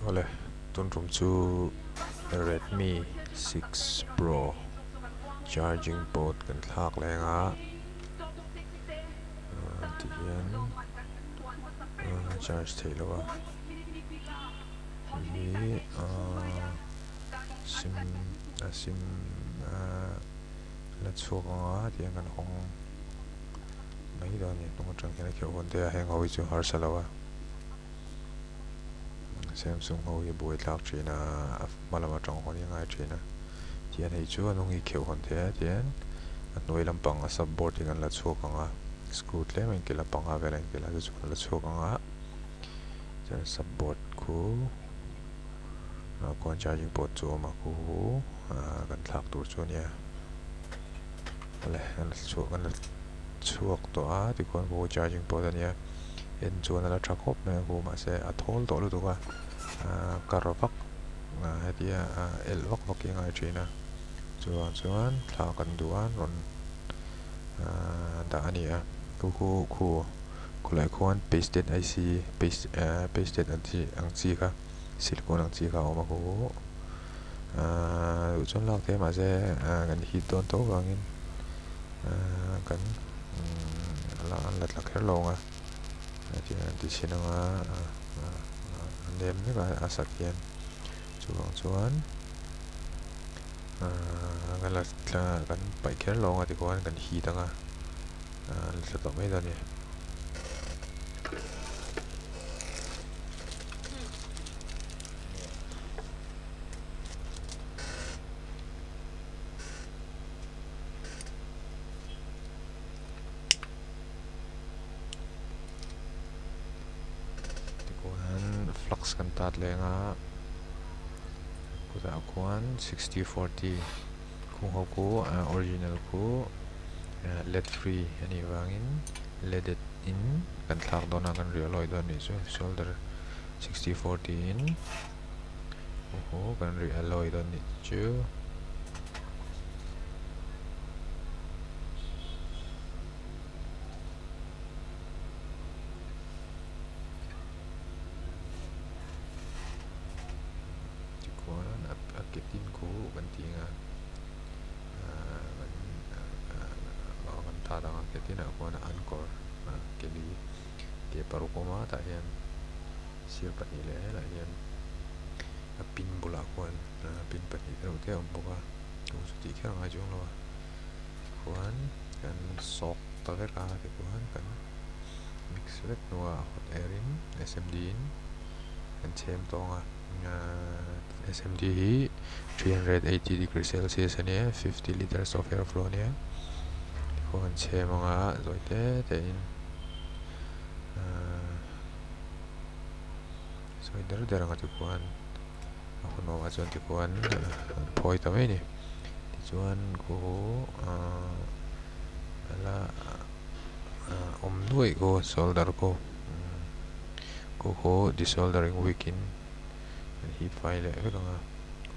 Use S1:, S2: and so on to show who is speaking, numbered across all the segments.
S1: Ole tun rum chu Redmi 6 Pro charging port kan thlak lenga tihian charge theilowa hi sim la chuanga tiang kan hong mai da ni tung tang hian kheu hon te heng hoi chu har salawa Samsung hoi boi thlak thina malama tang hon ngai thina tian hei chu anung hi kheu hon te tian noi lampang a subboard kan la chuanga screw tlem in kila panga velen kila chu la chuanga jan subboard ku kon charging port chu ma ku kan thlak tur chu nia le an chuak to a ti kon bo charging port ania en chuan ala thakop na ku ma se a thol to lu tuka karovak hatia elwak waking ai thina chuan thla kan duan ron da ania ku lai khuan pasted IC pasted ang chi kha silicon ang chi kha oma ku chon lak te ma se kan hit don to wangin kan la lat kher longa ti sinanga nem ni ba asakien chuan kan la kan pai kher longa ti khuan kan hi tanga la to mai da ni flux kan tat lenga kuda khuan 6040 kung ho ku original ku led free ani wangin leaded in kan thlak dona kan real don ni chu solder 6040 in kan real don ni chu ketin ku kan tinga kan ta da ketin aku na ankor keli ke paru koma ta hian sir pat ni le la hian pin bula kwan pin pat ni ro te boka tu su ti kha nga jong lo kwan kan sok ta ve ka te kwan kan mix vek noa hot airin SMD in kan chem tonga SMD hi 380 degrees Celsius ania 50 liters of airflow ania kon che mga zoite te in so der nga tu kwan ako no wa chon ti kwan phoi ta mai ni ti chuan ko ala nuai ko solder ko desoldering weekend hi file ve ka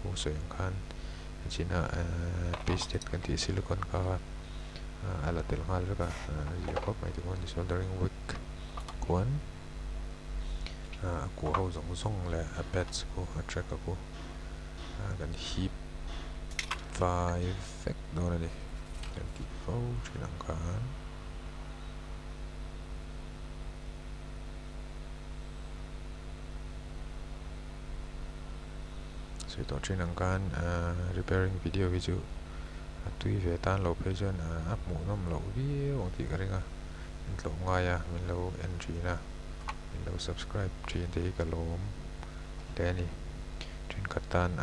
S1: ko so yang khan china pasted kan ti silicon ka ala tel ngal ve ka ye ko mai ti kon desoldering week kon ko ho zong le a patch ko a track ko kan hi file vek do na ni kan ti fo china khan so to chinang kan repairing video video tui ve tan lo pe jon ap mu nom lo vi ong ti ka ringa in lo nga ya min lo entry na min lo subscribe thin te ka lom te ni thin katan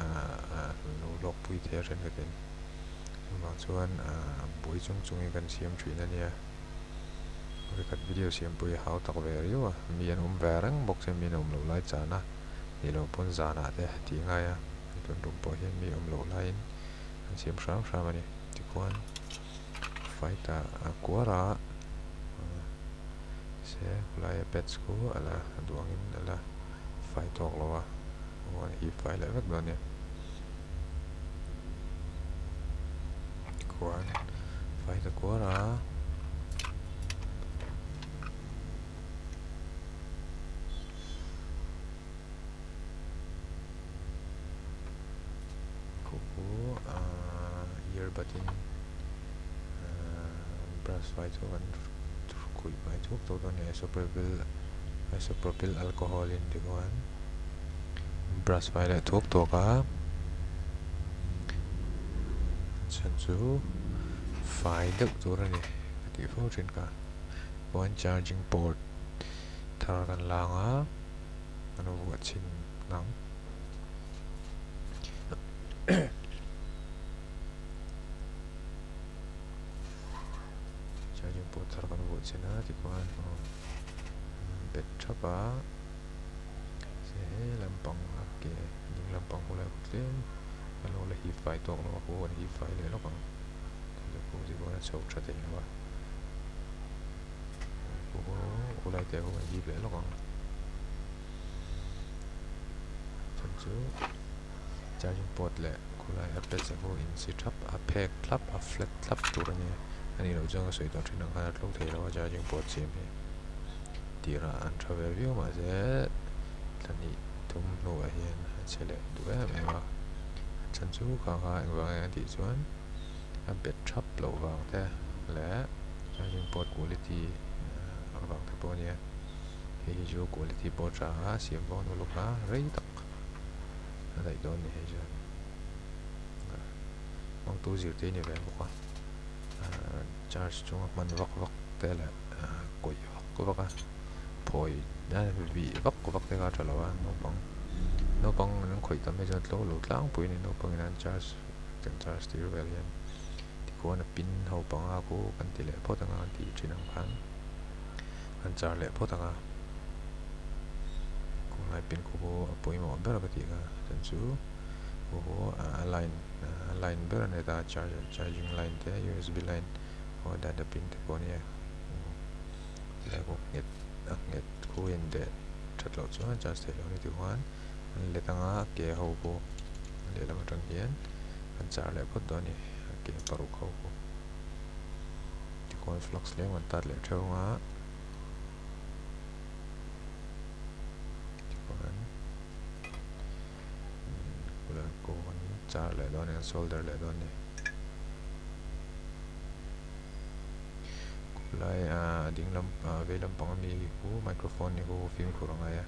S1: lo lok pui the ren ka ten ma chuan boi chung kan siam thin ania kat video siam pui how tak ve riwa mi an verang box mi nom lo lai chana ni lo pon zana te ti nga ya tun rum po hian mi lo lain an siam sham ani ti kwan faita kwara se lai pets ko ala duangin ala fai tok lowa wan hi fai la vek don ne kwan faita kwara patin brush vai thu kan khui vai thu to don isopropyl alcohol in di kon brush vai le thuk to ka chan chu fai dak tur ani ti fo thin ka one charging port thar kan langa anu wa chin nang charging port thar kan wa china ti kon bet thapa se lampang ke ding lampang hula tlem alo la hi fai to no ko hi fai le lo kan ko ji ko na chau tha te wa ko ulai te ko ji le lo kan chan chu charging port le kulai a pet se ko in si thap a phek thlap a flat thlap tur ani ani lo jang soi to thin ang lo thei lo charging port che me tira an travel view ma je tani tum no a hian chele du me ma chan chu kha wa ti chuan a bet thap lo wa te le charging port quality awang te po nia he ju quality port ra siam bon lo ka rei tak dai don ni he ju mong tu zir te ni ve ko charge chung man vak te le koi ko vaka phoi da vi vak ko vak te ga thalo wa no pang nang khoi tam me jat lo tlang pui ni no pang nan charge kan charge ti vel yan ti ko na pin ho pang a ko kan ti le pho tanga ti chinang phan kan char le pho tanga ko ngai pin ko poi mo ber ka ti ga chan chu ko line ber ne da charging line te USB line ko da pin te ko ni le ko net ko in de chat lo chuan charge te lo ni ti wan le tanga ke ho ko le la matang hian kan char le pho to ni ke paru kho ko ti kon flux le man tar le thonga ti kon kula ko char le don and solder le don ni kulai ding lam ve lam pang mi ko microphone ni ko film ko ranga ya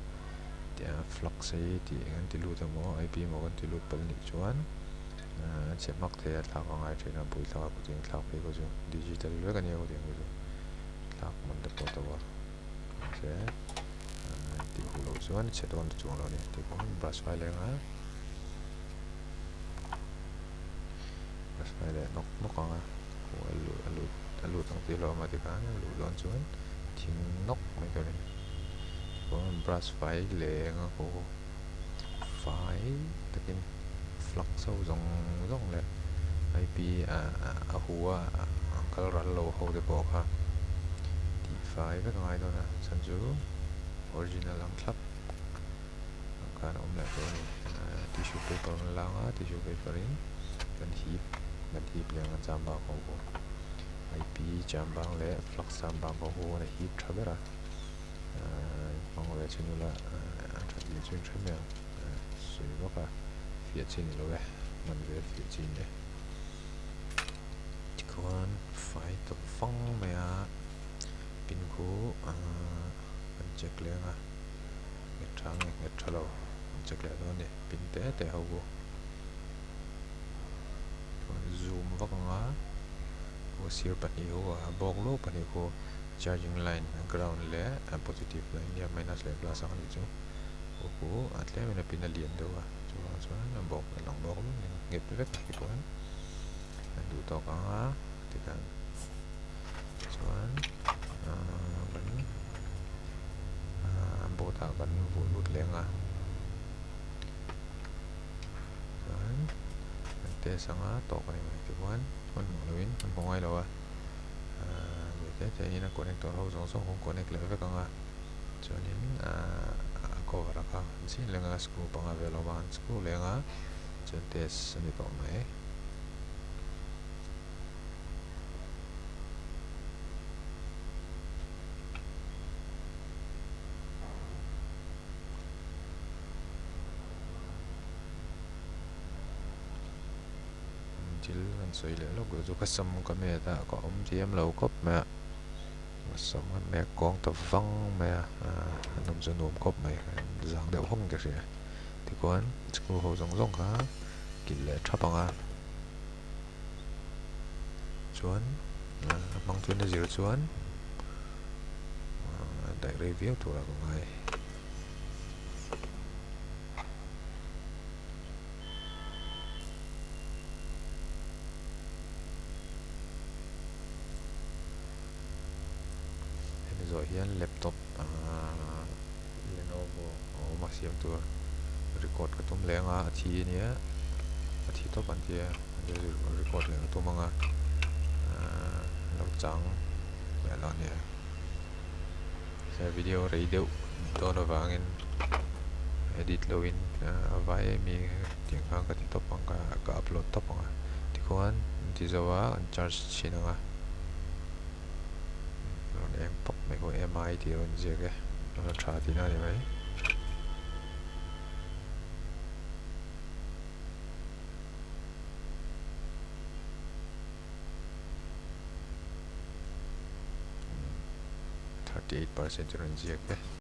S1: tia flux ei ti an ti lu ta mo IP mo kan ti lu pal ni chuan che mak the la ka ngai thena pui la ko ting thak pe ko ju digital ve kan ye ko ding ko ju thak man da po to wa se ti ko lo chuan che don chuang lo ni ti ko brush file nga brush file nok ka nga ko alu tang ti lo ma ti ka lu don chuan thing nok mai ko ni ko brush file le nga ko file takin flux so zong le IP a huwa kal ral lo ho de bo kha ti file ve ngai do na chan chu original ang thlap kan le ko ni tissue paper la nga tissue paper in kan hip le nga cham ba ko IP cham bang le flux cham bang ko ho na hip thabera mong ve chinula thadi chung thame sui ba ka phía trên lo ve man ve phía trên ne tikon phải tập phong me a pin ko kan check le nga nge thalo check le don ne pin te ho go zoom va nga ko sir pa ni ho bok lo pa ni ko charging line ground le positive line ya minus le plus ang ni chu ko atle me na pin alien do wa chuan na bok long bok lu ngep vek ki kon du to ka ti kan chuan ban bo ta kan vu lut le nga chuan te sanga to ka ni ti kon kon luin kon bongai lo wa te ina connector ho zong song connect le vek nga chuan in cover ka sin lenga screw panga velo ban screw lenga chen test ni to mai thil kan soi le lo go ka sam ka me ta ko tiam lo kop ma sam me kong ta vang me num zo num kop mai zang deuh hong ke ria ti kon chu ho zong zong kha kil le thapanga chuan mang tu na zir chuan đại review tu la ko ngai rồi hian laptop Lenovo ma siam tu record ka tum lenga thi nia thi to ban tia record le tu manga lo chang me lo nia sa video rei deu don wangin edit loin vai mi ting khang ka ti top pang ka upload top pang ti kon ti zawa an charge chinanga ron em pop me ko mi ti ron je ke ron tha ti na ni mai %38 ron je ke